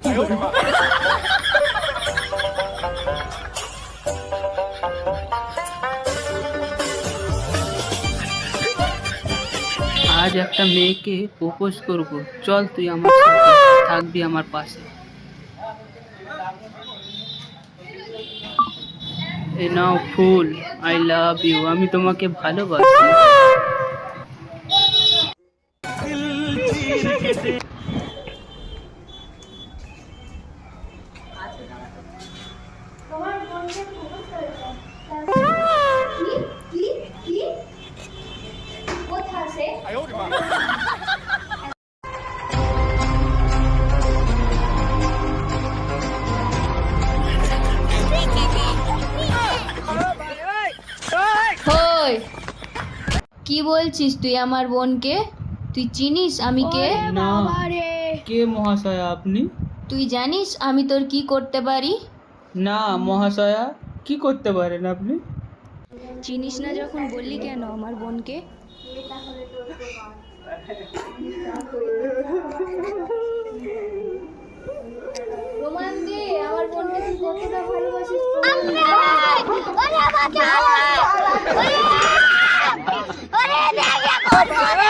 আজ একটা মেয়েকে প্রপোজ করব, চল তুই আমার সাথে থাকবি আমার পাশে। এ নাও ফুল, আই লাভ ইউ, আমি তোমাকে ভালোবাসি। তোমার বোনকে প্রপোজ করেছে। কি কি কি কোথায় সে? হই, কি বলছিস তুই আমার বোনকে? তুই চিনিস আমি কে? না, কে মহাশয়া আপনি? তুই জানিস আমি তোর কি করতে পারি? না মহাশয়া, কি করতে পারেন আপনি? চিনিস না যখন বললি কেন আমার বোনকে? তাহলে তোর প্রমাণ। প্রমাণ দে আমার বোনকে তুই কতটা ভালোবাসিস, প্রমাণ দে। ওরে বাবা, ওরে